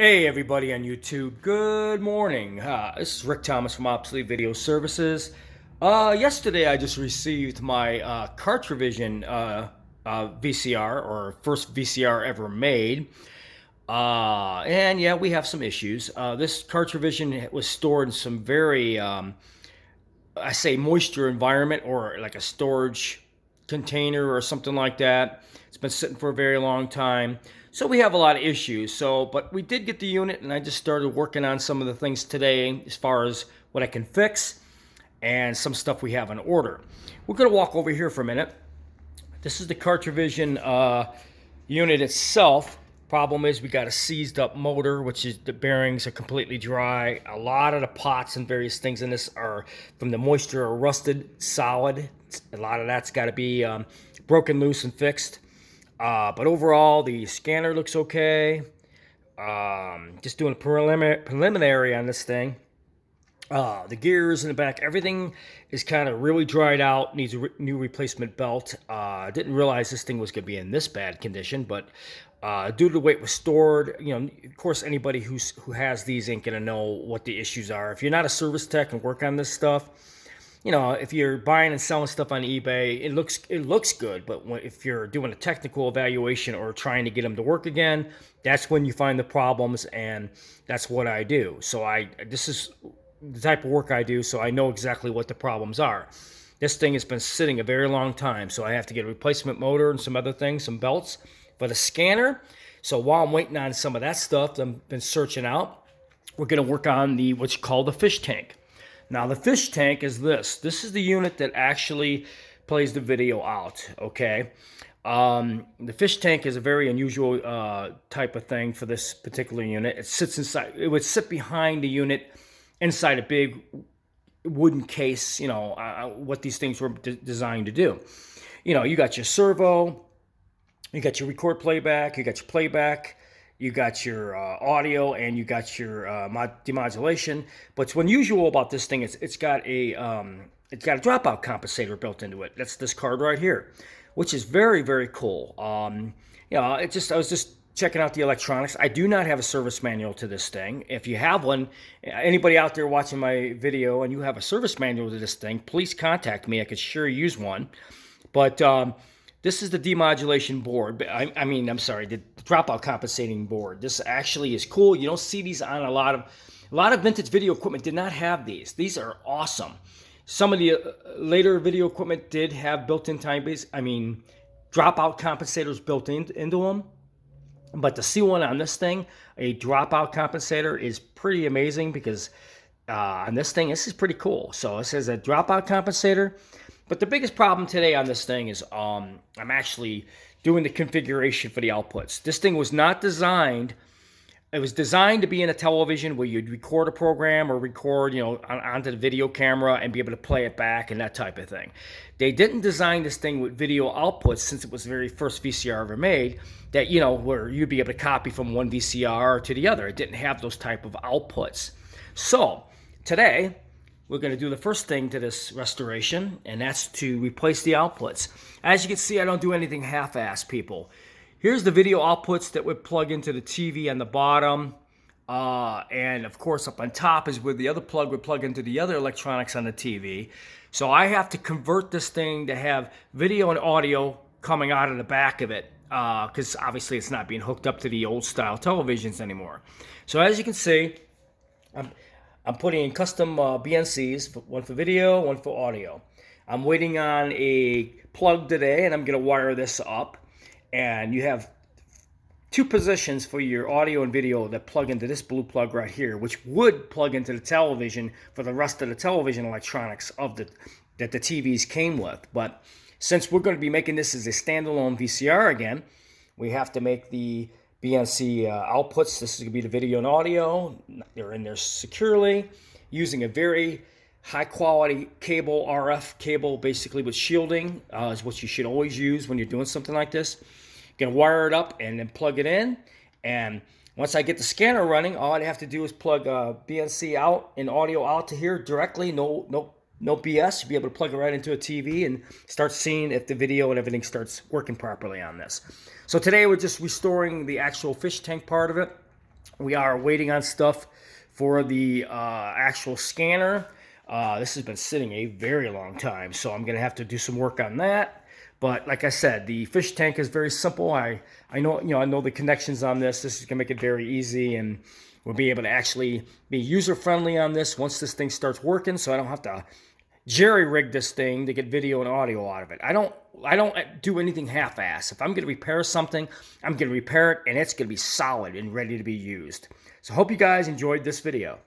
Hey everybody on YouTube, good morning. This is Rick Thomas from Obsolete Video Services. Yesterday I just received my Cartrivision VCR, or first VCR ever made. And yeah, we have some issues. This Cartrivision was stored in some very, I say moisture environment, or like a storage container or something like that. It's been sitting for a very long time. So we have a lot of issues. But we did get the unit, and I just started working on some of the things today as far as what I can fix and some stuff we have on order. We're going to walk over here for a minute. This is the Cartrivision unit itself. Problem is we got a seized up motor, which is the bearings are completely dry. A lot of the pots and various things in this are from the moisture are rusted solid. A lot of that's got to be broken loose and fixed. But overall, the scanner looks okay. Just doing a preliminary on this thing. The gears in the back, everything is kind of really dried out, needs a new replacement belt. Didn't realize this thing was going to be in this bad condition, but due to the way it was stored, of course, anybody who has these ain't going to know what the issues are. If you're not a service tech and work on this stuff, if you're buying and selling stuff on eBay, it looks good, but if you're doing a technical evaluation or trying to get them to work again, that's when you find the problems, and that's what I do. So this is the type of work I do, so I know exactly what the problems are. This thing has been sitting a very long time, so I have to get a replacement motor and some other things, some belts for the scanner. So while I'm waiting on some of that stuff I've been searching out, we're going to work on what's called the fish tank. Now, the fish tank is this. This is the unit that actually plays the video out, okay? The fish tank is a very unusual type of thing for this particular unit. It sits inside. It would sit behind the unit inside a big wooden case, what these things were designed to do. You got your servo, you got your record playback, you got your playback, you got your audio, and you got your demodulation. But what's unusual about this thing is it's got a dropout compensator built into it. That's this card right here, which is very, very cool. I was just checking out the electronics. I do not have a service manual to this thing. If you have one, anybody out there watching my video and you have a service manual to this thing, please contact me. I could sure use one. But this is the demodulation board. I'm sorry, the dropout compensating board. This actually is cool. You don't see these on a lot of vintage video equipment did not have these. These are awesome. Some of the later video equipment did have built-in dropout compensators built into them. But to see one on this thing, a dropout compensator, is pretty amazing, because on this thing, this is pretty cool. So it says a dropout compensator. But the biggest problem today on this thing is I'm actually doing the configuration for the outputs. This thing was not designed. It was designed to be in a television where you'd record a program or record, onto the video camera and be able to play it back and that type of thing. They didn't design this thing with video outputs, since it was the very first VCR ever made, that, where you'd be able to copy from one VCR to the other. It didn't have those type of outputs. So today, we're going to do the first thing to this restoration, and that's to replace the outputs. As you can see, I don't do anything half-assed, people. Here's the video outputs that would plug into the TV on the bottom. And of course, up on top is where the other plug would plug into the other electronics on the TV. So I have to convert this thing to have video and audio coming out of the back of it, because obviously it's not being hooked up to the old style televisions anymore. So as you can see, I'm putting in custom BNCs, one for video, one for audio. I'm waiting on a plug today, and I'm going to wire this up. And you have two positions for your audio and video that plug into this blue plug right here, which would plug into the television for the rest of the television electronics that the TVs came with. But since we're going to be making this as a standalone VCR again, we have to make the BNC outputs. This is going to be the video and audio. They're in there securely using a very high quality cable, RF cable, basically with shielding, is what you should always use when you're doing something like this. You're going to wire it up and then plug it in. And once I get the scanner running, all I have to do is plug BNC out and audio out to here directly. No BS. You'll be able to plug it right into a TV and start seeing if the video and everything starts working properly on this. So today we're just restoring the actual fish tank part of it. We are waiting on stuff for the actual scanner. This has been sitting a very long time, so I'm going to have to do some work on that. But like I said, the fish tank is very simple. I know, I know the connections on this. This is going to make it very easy, and we'll be able to actually be user friendly on this once this thing starts working, so I don't have to jerry rig this thing to get video and audio out of it. I don't do anything half-ass. If I'm going to repair something, I'm going to repair it, and it's going to be solid and ready to be used. So hope you guys enjoyed this video.